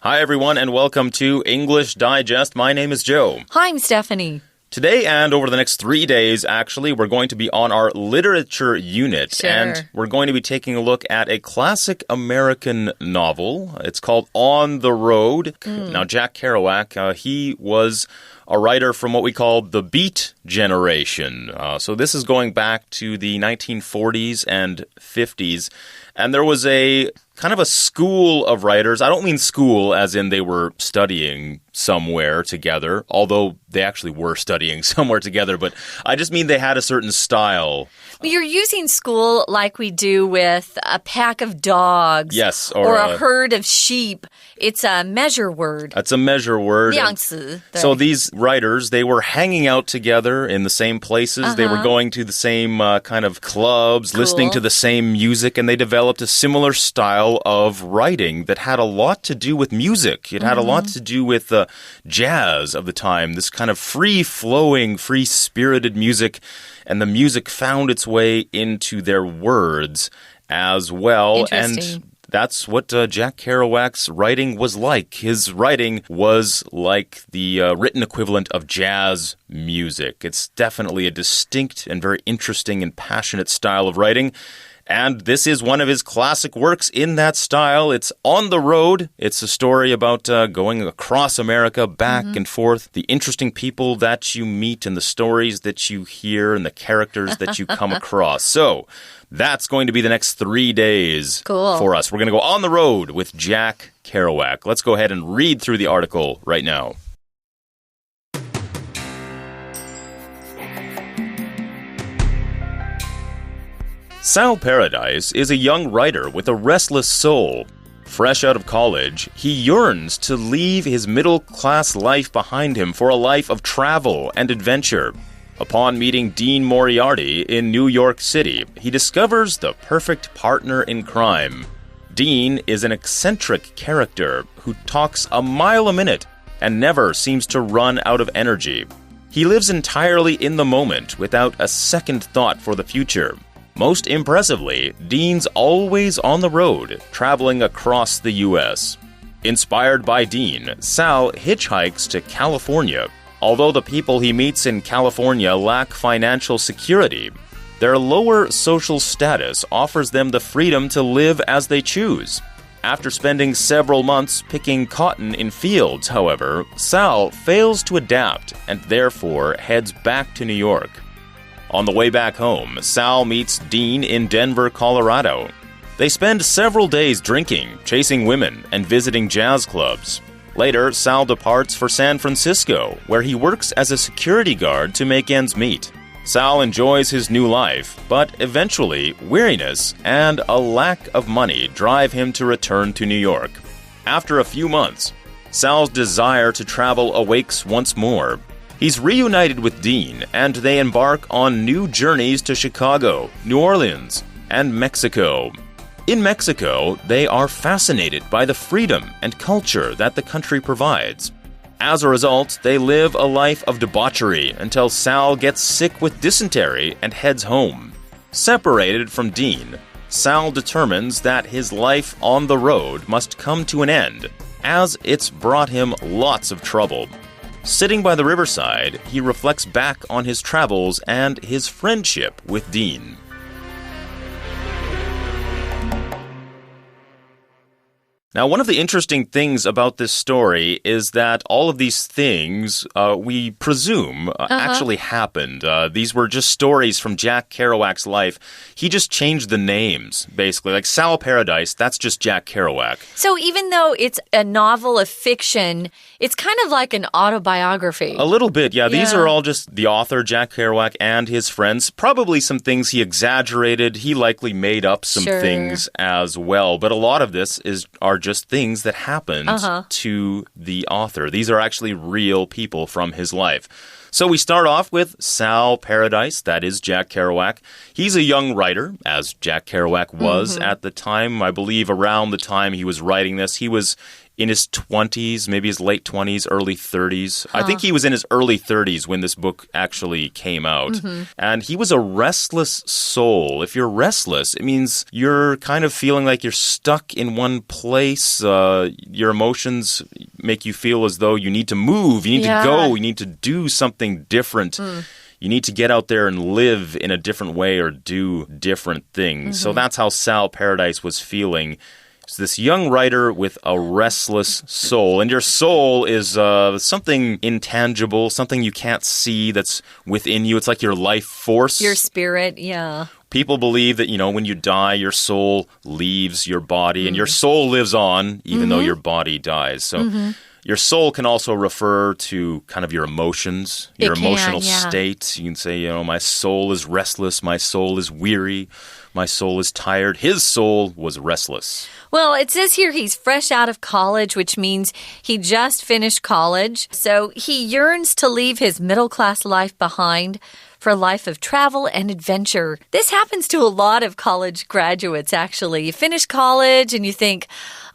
Hi, everyone, and welcome to English Digest. My name is Joe. Hi, I'm Stephanie. Today and over the next 3 days, actually, we're going to be on our literature unit. Sure. And we're going to be taking a look at a classic American novel. It's called On the Road. Now, Jack Kerouac, he was a writer from what we call the Beat generation. So this is going back to the 1940s and 50s. And there was a kind of a school of writers. I don't mean school as in they were studying somewhere together, although they actually were studying somewhere together, but I just mean they had a certain style. You're using school like we do with a pack of dogs. Yes. Or a herd of sheep. It's a measure word. That's a measure word. 量词. So these writers, they were hanging out together in the same places. They were going to the same kind of clubs, listening to the same music, and they developed a similar style of writing that had a lot to do with music. It had a lot to do with the jazz of the time, this kind of free-flowing, free-spirited music, and the music found its way into their words as well. Interesting. And that's what Jack Kerouac's writing was like. His writing was like the written equivalent of jazz music. It's definitely a distinct and very interesting and passionate style of writing. And this is one of his classic works in that style. It's On the Road. It's a story about going across America, back and forth, the interesting people that you meet and the stories that you hear and the characters that you come across. So that's going to be the next 3 days for us. We're going to go on the road with Jack Kerouac. Let's go ahead and read through the article right now. Sal Paradise is a young writer with a restless soul. Fresh out of college, he yearns to leave his middle-class life behind him for a life of travel and adventure. Upon meeting Dean Moriarty in New York City, he discovers the perfect partner in crime. Dean is an eccentric character who talks a mile a minute and never seems to run out of energy. He lives entirely in the moment without a second thought for the future. Most impressively, Dean's always on the road, traveling across the U.S. Inspired by Dean, Sal hitchhikes to California. Although the people he meets in California lack financial security, their lower social status offers them the freedom to live as they choose. After spending several months picking cotton in fields, however, Sal fails to adapt and therefore heads back to New York. On the way back home, Sal meets Dean in Denver, Colorado. They spend several days drinking, chasing women, and visiting jazz clubs. Later, Sal departs for San Francisco, where he works as a security guard to make ends meet. Sal enjoys his new life, but eventually, weariness and a lack of money drive him to return to New York. After a few months, Sal's desire to travel awakes once more. He's reunited with Dean, and they embark on new journeys to Chicago, New Orleans, and Mexico. In Mexico, they are fascinated by the freedom and culture that the country provides. As a result, they live a life of debauchery until Sal gets sick with dysentery and heads home. Separated from Dean, Sal determines that his life on the road must come to an end, as it's brought him lots of trouble. Sitting by the riverside, he reflects back on his travels and his friendship with Dean. Now, one of the interesting things about this story is that all of these things, we presume, actually happened. These were just stories from Jack Kerouac's life. He just changed the names, basically. Like Sal Paradise, that's just Jack Kerouac. So even though it's a novel of fiction, it's kind of like an autobiography. A little bit, yeah. These are all just the author, Jack Kerouac, and his friends. Probably some things he exaggerated. He likely made up some things as well. But a lot of this are just things that happened to the author. These are actually real people from his life. So we start off with Sal Paradise, that is Jack Kerouac. He's a young writer, as Jack Kerouac was at the time. I believe around the time he was writing this, he was in his 20s, maybe his late 20s, early 30s. I think he was in his early 30s when this book actually came out. And he was a restless soul. If you're restless, it means you're kind of feeling like you're stuck in one place. Your emotions make you feel as though you need to move, you need to go, you need to do something different. You need to get out there and live in a different way or do different things. So that's how Sal Paradise was feeling. It's this young writer with a restless soul. And your soul is something intangible, something you can't see that's within you. It's like your life force. Your spirit, yeah. People believe that, when you die, your soul leaves your body, and your soul lives on even though your body dies. So your soul can also refer to kind of your emotions, your emotional state. You can say, my soul is restless, my soul is weary, my soul is tired. His soul was restless. Well, it says here he's fresh out of college, which means he just finished college. So he yearns to leave his middle-class life behind for a life of travel and adventure. This happens to a lot of college graduates, actually. You finish college and you think,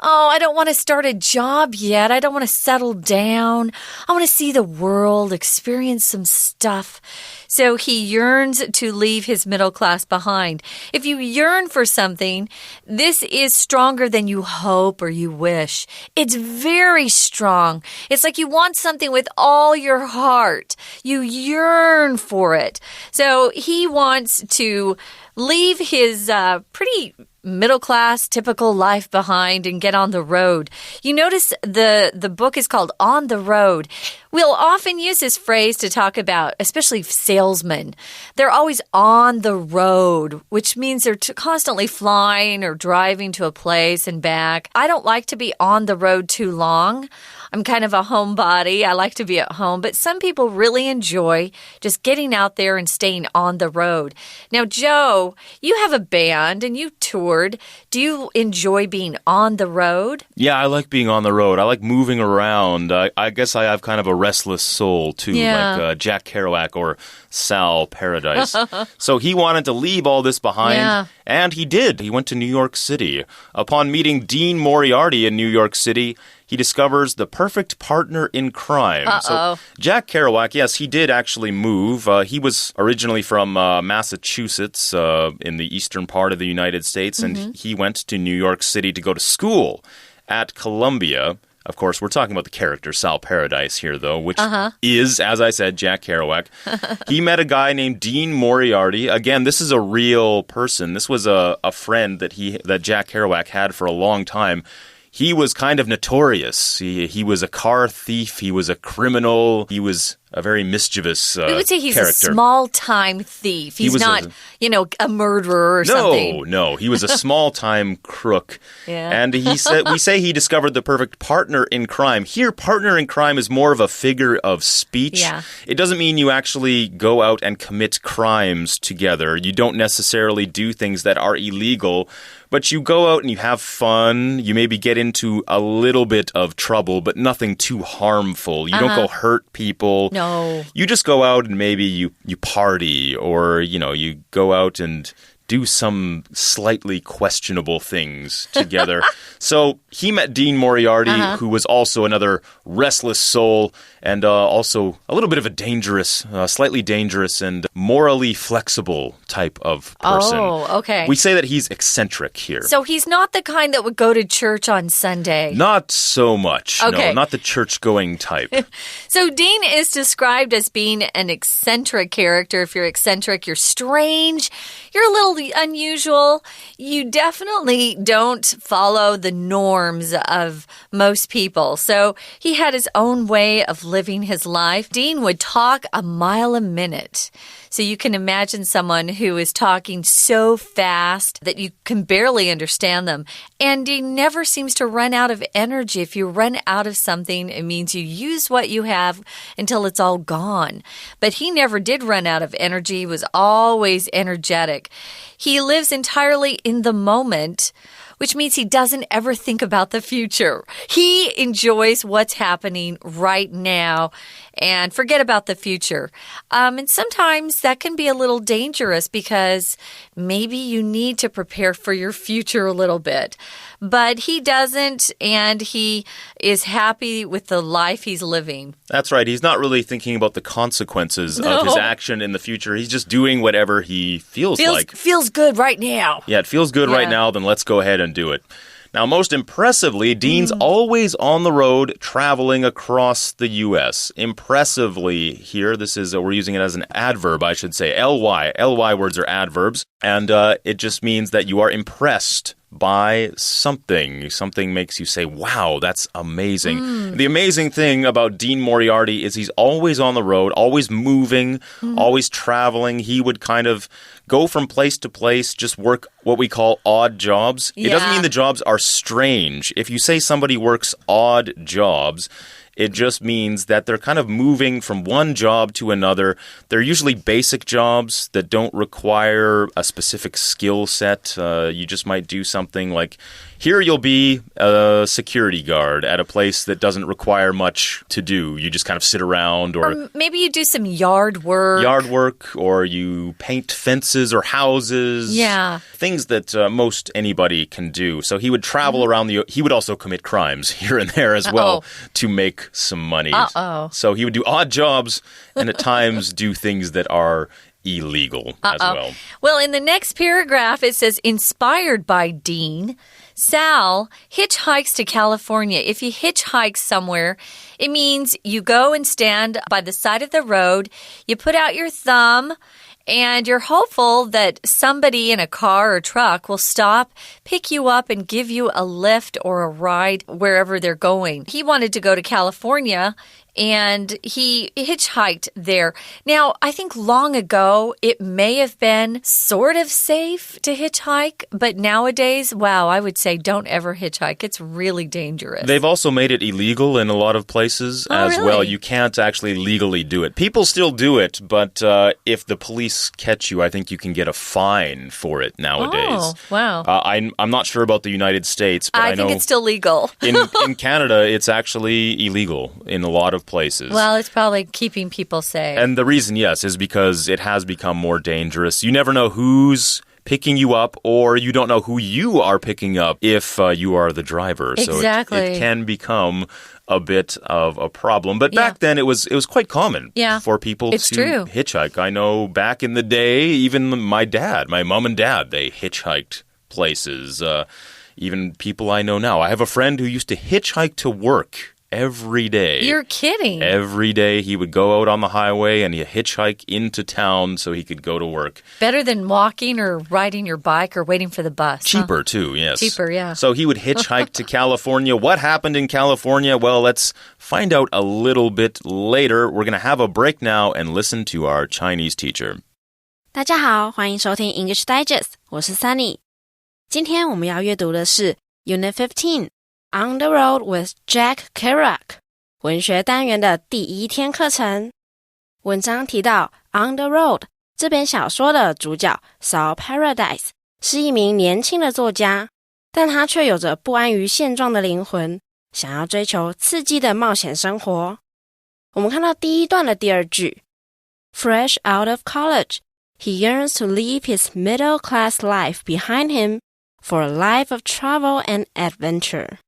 oh, I don't want to start a job yet. I don't want to settle down. I want to see the world, experience some stuff. So he yearns to leave his middle class behind. If you yearn for something, this is stronger than you hope or you wish. It's very strong. It's like you want something with all your heart. You yearn for it. So he wants to leave his pretty middle-class, typical life behind and get on the road. You notice the book is called On the Road. We'll often use this phrase to talk about, especially salesmen. They're always on the road, which means they're constantly flying or driving to a place and back. I don't like to be on the road too long. I'm kind of a homebody. I like to be at home, but some people really enjoy just getting out there and staying on the road. Now, Joe, you have a band and you toured. Do you enjoy being on the road? Yeah, I like being on the road. I like moving around. I guess I have kind of a restless soul, too, like Jack Kerouac or Sal Paradise. So he wanted to leave all this behind, and he did. He went to New York City. Upon meeting Dean Moriarty in New York City, he discovers the perfect partner in crime. So Jack Kerouac, yes, he did actually move. He was originally from Massachusetts in the eastern part of the United States, and he went to New York City to go to school at Columbia. Of course, we're talking about the character Sal Paradise here, though, which is, as I said, Jack Kerouac. He met a guy named Dean Moriarty. Again, this is a real person. This was a friend that Jack Kerouac had for a long time. He was kind of notorious. He was a car thief. He was a criminal. He was a very mischievous character. We would say he's a small-time thief. He's not, a murderer or something. No. He was a small-time crook. And we say he discovered the perfect partner in crime. Here, partner in crime is more of a figure of speech. It doesn't mean you actually go out and commit crimes together. You don't necessarily do things that are illegal. But you go out and you have fun. You maybe get into a little bit of trouble, but nothing too harmful. You don't go hurt people. No. You just go out and maybe you party or, you go out and do some slightly questionable things together. So he met Dean Moriarty, who was also another restless soul and also a little bit of a slightly dangerous and morally flexible type of person. Oh, okay. We say that he's eccentric here. So he's not the kind that would go to church on Sunday. Not so much. Okay. No, not the church-going type. So Dean is described as being an eccentric character. If you're eccentric, you're strange. You're a little unusual. You definitely don't follow the norms of most people. So he had his own way of living his life. Dean would talk a mile a minute. So you can imagine someone who is talking so fast that you can barely understand them. And he never seems to run out of energy. If you run out of something, it means you use what you have until it's all gone. But he never did run out of energy. He was always energetic. He lives entirely in the moment, which means he doesn't ever think about the future. He enjoys what's happening right now and forget about the future. And sometimes that can be a little dangerous because maybe you need to prepare for your future a little bit. But he doesn't, and he is happy with the life he's living. That's right. He's not really thinking about the consequences of his action in the future. He's just doing whatever he feels like. Feels good right now. Yeah, it feels good right now, then let's go ahead and do it. Now, most impressively, Dean's always on the road traveling across the U.S. Impressively here, we're using it as an adverb, I should say. Ly. Ly words are adverbs, and it just means that you are impressed by something. Something makes you say, wow, that's amazing. The amazing thing about Dean Moriarty is he's always on the road, always moving, always traveling. He would kind of go from place to place, just work what we call odd jobs. It doesn't mean the jobs are strange. If you say somebody works odd jobs, it just means that they're kind of moving from one job to another. They're usually basic jobs that don't require a specific skill set. You just might do something like, here you'll be a security guard at a place that doesn't require much to do. You just kind of sit around. Or maybe you do some yard work. Or you paint fences or houses. Yeah. Things that most anybody can do. So he would travel around he would also commit crimes here and there as well to make some money. So he would do odd jobs and at times do things that are illegal as well. Well, in the next paragraph, it says, inspired by Dean, Sal hitchhikes to California. If you hitchhike somewhere, it means you go and stand by the side of the road, you put out your thumb, and you're hopeful that somebody in a car or truck will stop, pick you up, and give you a lift or a ride wherever they're going. He wanted to go to California, and he hitchhiked there. Now, I think long ago, it may have been sort of safe to hitchhike, but nowadays, wow, I would say don't ever hitchhike. It's really dangerous. They've also made it illegal in a lot of places as well. You can't actually legally do it. People still do it, but if the police catch you, I think you can get a fine for it nowadays. Oh, wow. I'm not sure about the United States, but I know think it's still legal. in Canada, it's actually illegal in a lot of places. Well, it's probably keeping people safe. And the reason, yes, is because it has become more dangerous. You never know who's picking you up, or you don't know who you are picking up if you are the driver. Exactly. So it can become a bit of a problem. But back then, it was quite common for people to hitchhike. I know back in the day, even my mom and dad, they hitchhiked places. Even people I know now. I have a friend who used to hitchhike to work every day. You're kidding. Every day he would go out on the highway and he'd hitchhike into town so he could go to work. Better than walking or riding your bike or waiting for the bus. Cheaper too, yes. Cheaper, yeah. So he would hitchhike to California. What happened in California? Well, let's find out a little bit later. We're going to have a break now and listen to our Chinese teacher. 大家好，欢迎收听 English Digest， 我是 Sunny。今天我们要阅读的是 Unit 15On the Road with Jack Kerouac 文学单元的第一天课程。文章提到 On the Road 这本小说的主角 Saul Paradise 是一名年轻的作家，但他却有着不安于现状的灵魂，想要追求刺激的冒险生活。我们看到第一段的第二句 Fresh out of college, he yearns to leave his middle-class life behind him for a life of travel and adventure.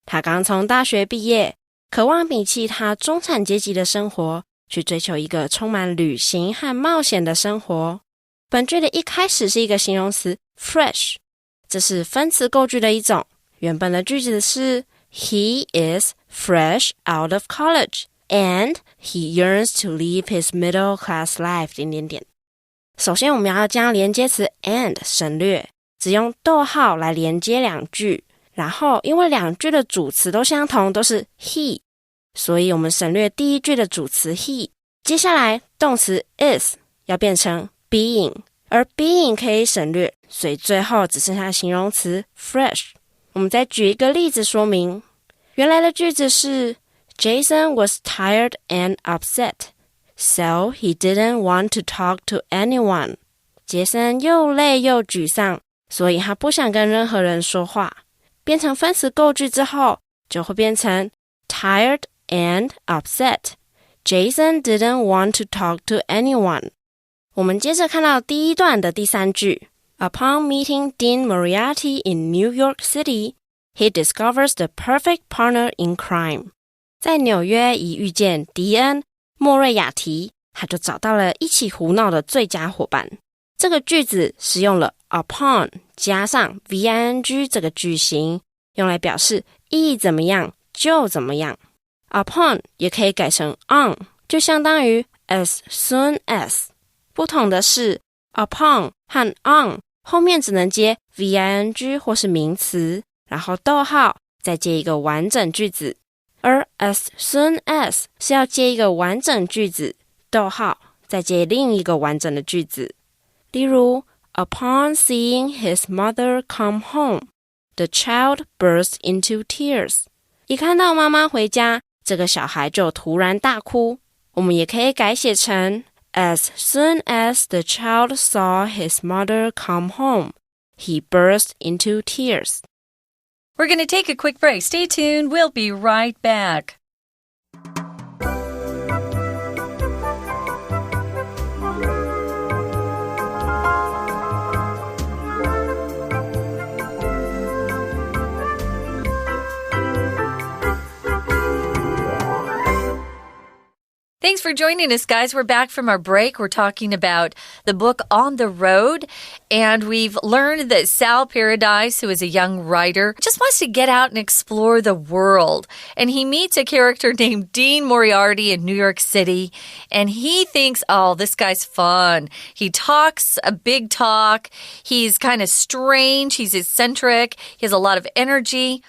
他刚从大学毕业，渴望摒弃他中产阶级的生活，去追求一个充满旅行和冒险的生活。本句的一开始是一个形容词 fresh， 这是分词构句的一种。原本的句子是 He is fresh out of college and he yearns to leave his middle class life... 首先我们要将连接词 and 省略，只用逗号来连接两句。然后因为两句的主词都相同，都是 he， 所以我们省略第一句的主词 he。 接下来动词 is 要变成 being， 而 being 可以省略，所以最后只剩下形容词 fresh。 我们再举一个例子说明。原来的句子是 Jason was tired and upset, so he didn't want to talk to anyone。 杰森又累又沮丧，所以他不想跟任何人说话。变成分词构句之后，就会变成 tired and upset. Jason didn't want to talk to anyone. 我们接着看到第一段的第三句 Upon meeting Dean Moriarty in New York City, he discovers the perfect partner in crime. 在纽约一遇见迪恩·莫瑞亚提，他就找到了一起胡闹的最佳伙伴。这个句子使用了 upon 加上 VING 这个句型，用来表示一怎么样就怎么样。upon 也可以改成 on， 就相当于 as soon as。不同的是 upon 和 on 后面只能接 VING 或是名词，然后逗号再接一个完整句子。而 as soon as 是要接一个完整句子，逗号再接另一个完整的句子。例如 Upon seeing his mother come home, the child burst into tears. 一看到妈妈回家，这个小孩就突然大哭。我们也可以改写成 As soon as the child saw his mother come home, he burst into tears. We're going to take a quick break. Stay tuned. We'll be right back. Thanks for joining us, guys. We're back from our break. We're talking about the book On the Road, and we've learned that Sal Paradise, who is a young writer, just wants to get out and explore the world. And he meets a character named Dean Moriarty in New York City, and he thinks, oh, this guy's fun. He talks a big talk. He's kind of strange. He's eccentric. He has a lot of energy.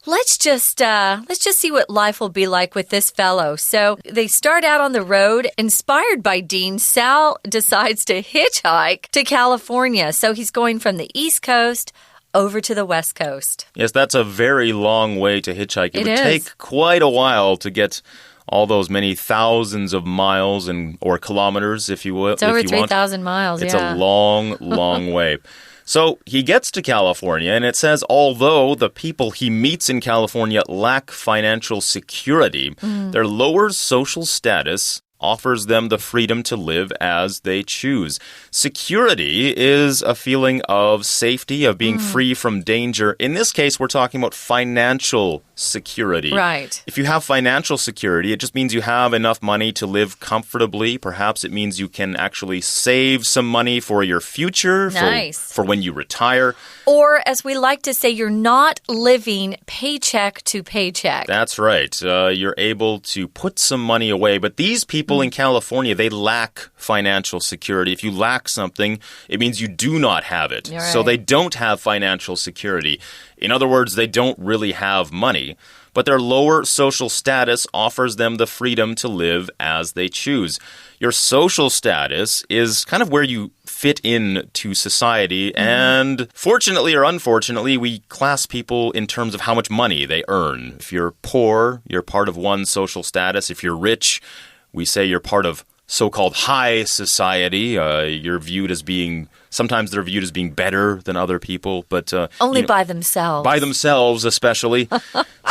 Let's just see what life will be like with this fellow. So they start out on the road. Inspired by Dean, Sal decides to hitchhike to California. So he's going from the East Coast over to the West Coast. Yes, that's a very long way to hitchhike. It would is. take quite a while to get all those many thousands of miles or kilometers, if you will. It's over 3,000 miles, It's a long, long way. So he gets to California, and it says, although the people he meets in California lack financial security, their lower social status offers them the freedom to live as they choose. Security is a feeling of safety, of being free from danger. In this case, we're talking about financial security. Right. If you have financial security, it just means you have enough money to live comfortably. Perhaps it means you can actually save some money for your future, for when you retire. Or, as we like to say, you're not living paycheck to paycheck. That's right. You're able to put some money away. But these people in California, they lack financial security. If you lack something, it means you do not have it. Right. So they don't have financial security. In other words, they don't really have money. But their lower social status offers them the freedom to live as they choose. Your social status is kind of where you fit into society, and fortunately or unfortunately, we class people in terms of how much money they earn. If you're poor, you're part of one social status. If you're rich, we say you're part of so-called high society. You're viewed as being... Sometimes they're viewed as being better than other people, but... Only by themselves. By themselves, especially.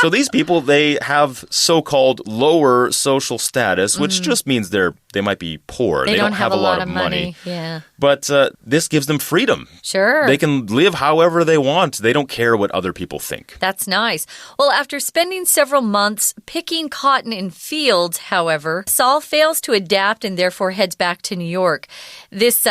So these people, they have so-called lower social status, which just means they might be poor. They don't have a lot of money. Yeah. But this gives them freedom. Sure. They can live however they want. They don't care what other people think. That's nice. Well, after spending several months picking cotton in fields, however, Saul fails to adapt and therefore heads back to New York. This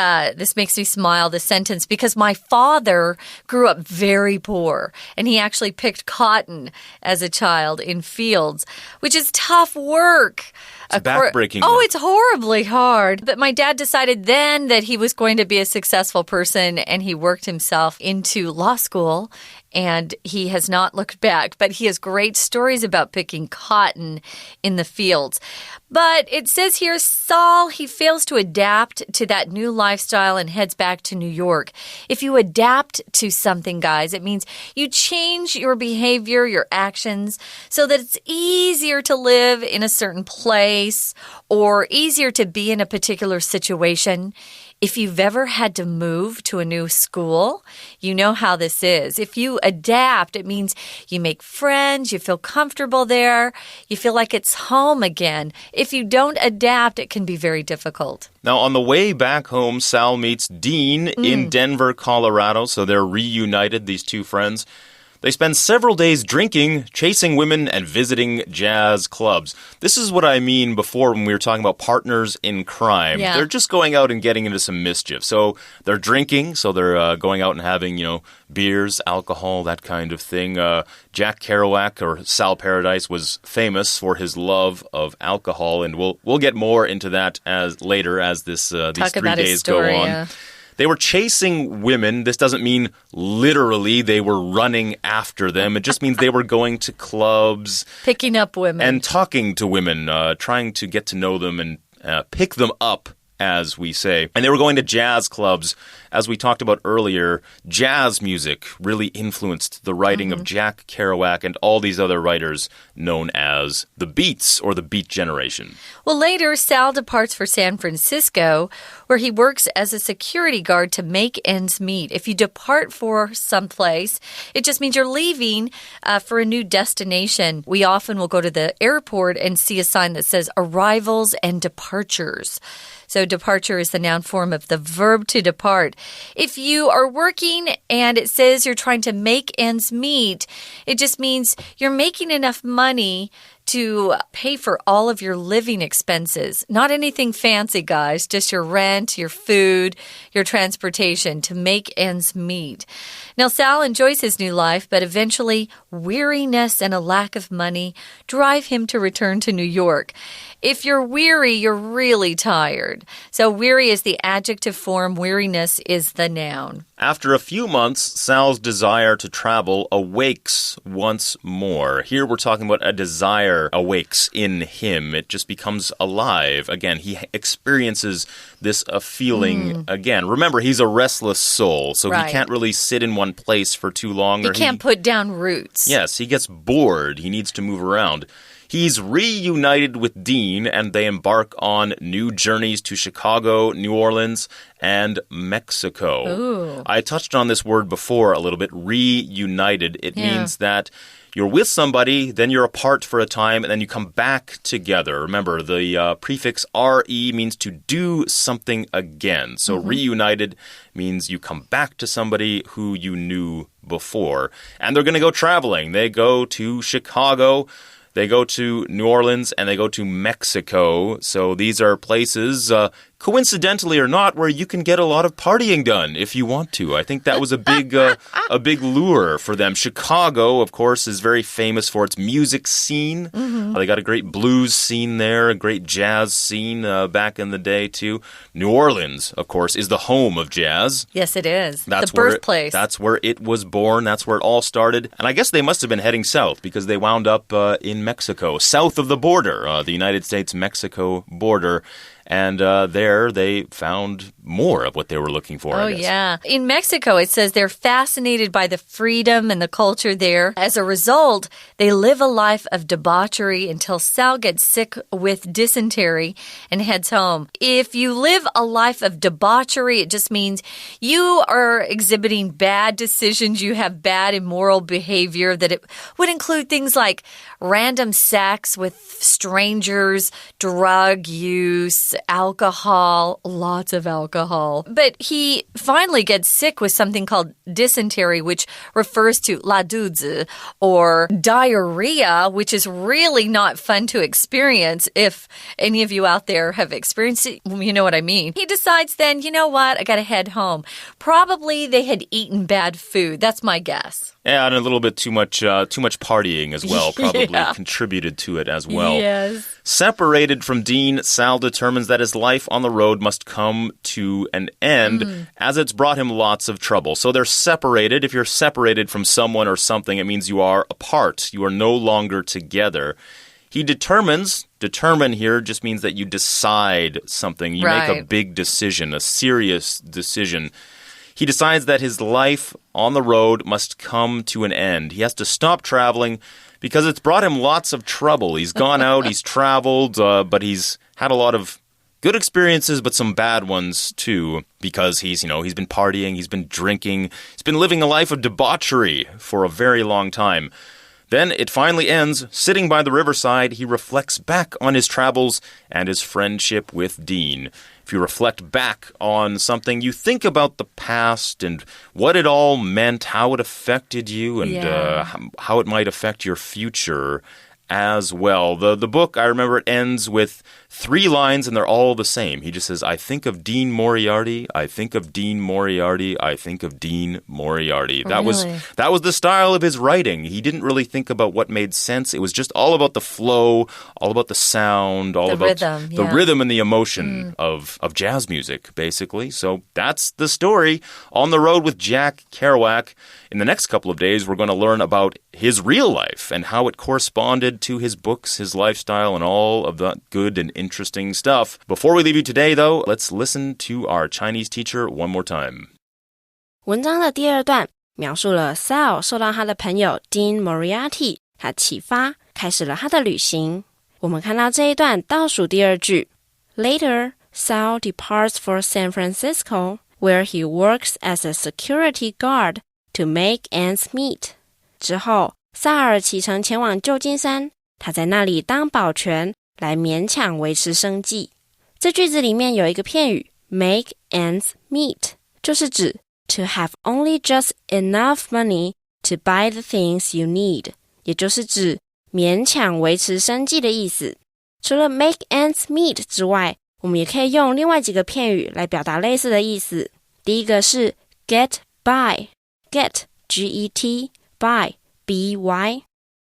makes me smile, this sentence, because my father grew up very poor, and he actually picked cotton as a child in fields, which is tough work. It's backbreaking. Oh, it's horribly hard. But my dad decided then that he was going to be a successful person, and he worked himself into law school, and he has not looked back. But he has great stories about picking cotton in the fields. But it says here, Saul, he fails to adapt to that new lifestyle and heads back to New York. If you adapt to something, guys, it means you change your behavior, your actions, so that it's easier to live in a certain place or easier to be in a particular situation. If you've ever had to move to a new school, you know how this is. If you adapt, it means you make friends, you feel comfortable there, you feel like it's home again. If you don't adapt, it can be very difficult. Now, on the way back home, Sal meets Dean in Denver, Colorado. So they're reunited, these two friends. They spend several days drinking, chasing women, and visiting jazz clubs. This is what I mean before when we were talking about partners in crime. Yeah. They're just going out and getting into some mischief. So they're drinking, so they're going out and having, beers, alcohol, that kind of thing. Jack Kerouac, or Sal Paradise, was famous for his love of alcohol, and we'll get more into that later as these 3 days go on. Yeah. They were chasing women. This doesn't mean literally they were running after them. It just means they were going to clubs. Picking up women. And talking to women, trying to get to know them and pick them up, as we say. And they were going to jazz clubs. As we talked about earlier, jazz music really influenced the writing of Jack Kerouac and all these other writers known as the Beats or the Beat Generation. Well, later, Sal departs for San Francisco, where he works as a security guard to make ends meet. If you depart for someplace, it just means you're leaving for a new destination. We often will go to the airport and see a sign that says arrivals and departures. So departure is the noun form of the verb to depart. If you are working and it says you're trying to make ends meet, it just means you're making enough money to pay for all of your living expenses. Not anything fancy, guys, just your rent, your food, your transportation to make ends meet. Now, Sal enjoys his new life, but eventually weariness and a lack of money drive him to return to New York. If you're weary, you're really tired. So weary is the adjective form, weariness is the noun. After a few months, Sal's desire to travel awakes once more. Here we're talking about a desire awakes in him. It just becomes alive. Again, he experiences this feeling again. Remember, he's a restless soul, so he can't really sit in one place for too long. He can't put down roots. Yes, he gets bored. He needs to move around. He's reunited with Dean, and they embark on new journeys to Chicago, New Orleans, and Mexico. Ooh. I touched on this word before a little bit, reunited. It means that you're with somebody, then you're apart for a time, and then you come back together. Remember, the prefix re means to do something again. So reunited means you come back to somebody who you knew before. And they're going to go traveling. They go to Chicago, they go to New Orleans, and they go to Mexico. So these are places, coincidentally or not, where you can get a lot of partying done if you want to. I think that was a big lure for them. Chicago, of course, is very famous for its music scene. They got a great blues scene there, a great jazz scene back in the day, too. New Orleans, of course, is the home of jazz. Yes, it is. That's the birthplace. That's where it was born. That's where it all started. And I guess they must have been heading south because they wound up in Mexico, south of the border, the United States-Mexico border. And there they found more of what they were looking for, I guess. Yeah. In Mexico, it says they're fascinated by the freedom and the culture there. As a result, they live a life of debauchery until Sal gets sick with dysentery and heads home. If you live a life of debauchery, it just means you are exhibiting bad decisions. You have bad immoral behavior that it would include things like random sex with strangers, drug use, alcohol, lots of alcohol. But he finally gets sick with something called dysentery, which refers to laduzi, or diarrhea, which is really not fun to experience. If any of you out there have experienced it, you know what I mean. He decides then, you know what, I gotta head home. Probably they had eaten bad food. That's my guess. Yeah, and a little bit too much partying as well probably contributed to it as well. Yes. Separated from Dean, Sal determines that his life on the road must come to an end as it's brought him lots of trouble. So they're separated. If you're separated from someone or something, it means you are apart. You are no longer together. He determines, determine here just means that you decide something. You make a big decision, a serious decision. He decides that his life on the road must come to an end. He has to stop traveling because it's brought him lots of trouble. He's gone out, he's traveled, but he's had a lot of good experiences, but some bad ones too, because he's been partying, he's been drinking, he's been living a life of debauchery for a very long time. Then it finally ends. Sitting by the riverside, he reflects back on his travels and his friendship with Dean. If you reflect back on something, you think about the past and what it all meant, how it affected you, and how it might affect your future as well. The book, I remember it ends with 3 lines, and they're all the same. He just says, I think of Dean Moriarty, I think of Dean Moriarty, I think of Dean Moriarty. That was the style of his writing. He didn't really think about what made sense. It was just all about the flow, all about the sound, all about the rhythm and the emotion of jazz music, basically. So that's the story. On the Road with Jack Kerouac. In the next couple of days, we're going to learn about his real life and how it corresponded to his books, his lifestyle, and all of that good and interesting stuff. Before we leave you today, though, let's listen to our Chinese teacher one more time. 文章的第2段描述了 Sal 受到他的朋友 Dean Moriarty 他启发，开始了他的旅行。我们看到这一段倒数第2句 Later, Sal departs for San Francisco, where he works as a security guard to make ends meet. 之后，萨尔启程前往旧金山，他在那里当保全，来勉强维持生计。这句子里面有一个片语 make ends meet， 就是指 to have only just enough money to buy the things you need， 也就是指勉强维持生计的意思。除了 make ends meet 之外，我们也可以用另外几个片语来表达类似的意思。第一个是 get by。Get, G-E-T, by, B-Y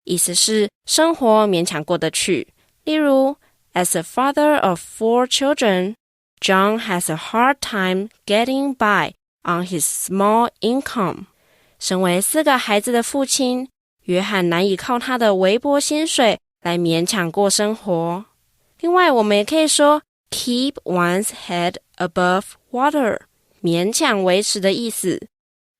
意思是生活勉强过得去。例如 As a father of 4 children, John has a hard time getting by on his small income. 身为4个孩子的父亲，约翰难以靠他的微薄薪水来勉强过生活。另外我们也可以说 keep one's head above water, 勉强维持的意思。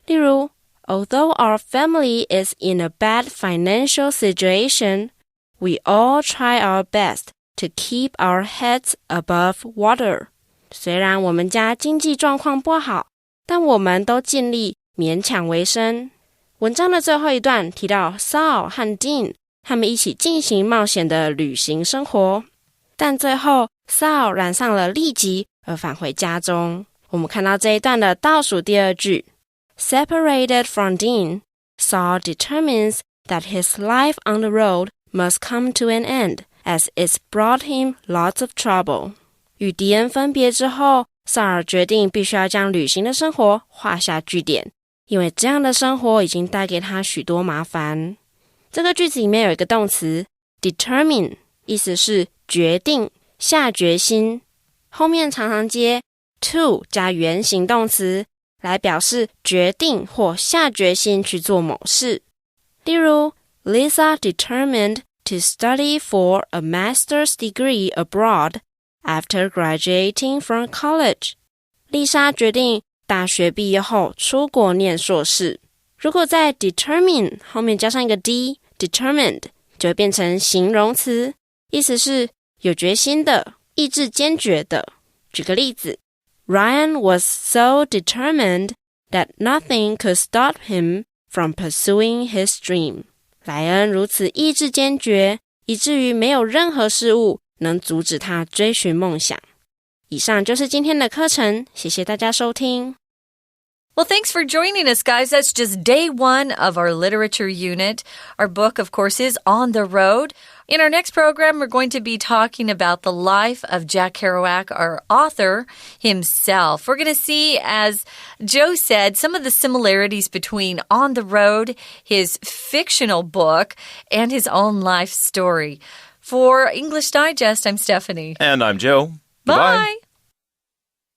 例如 Although our family is in a bad financial situation, we all try our best to keep our heads above water. 虽然我们家经济状况不好，但我们都尽力勉强为生。文章的最后一段提到 Sal 和 Dean 他们一起进行冒险的旅行生活，但最后 Sal 染上了痢疾而返回家中。我们看到这一段的倒数第2句Separated from Dean, Sal determines that his life on the road must come to an end, as it's brought him lots of trouble. 与迪恩分别之后，萨尔决定必须要将旅行的生活画下句点，因为这样的生活已经带给他许多麻烦。这个句子里面有一个动词 determine， 意思是决定、下决心，后面常常接 to 加原形动词来表示决定或下决心去做某事。例如 Lisa determined to study for a master's degree abroad after graduating from college. 丽莎决定大学毕业后出国念硕士。如果在 determine 后面加上一个 d, determined 就会变成形容词，意思是有决心的，意志坚决的。举个例子Ryan was so determined that nothing could stop him from pursuing his dream. 莱恩如此意志坚决，以至于没有任何事物能阻止他追寻梦想。以上就是今天的课程，谢谢大家收听。Well, thanks for joining us, guys. That's just day 1 of our literature unit. Our book, of course, is On the Road. In our next program, we're going to be talking about the life of Jack Kerouac, our author himself. We're going to see, as Joe said, some of the similarities between On the Road, his fictional book, and his own life story. For English Digest, I'm Stephanie. And I'm Joe. Bye.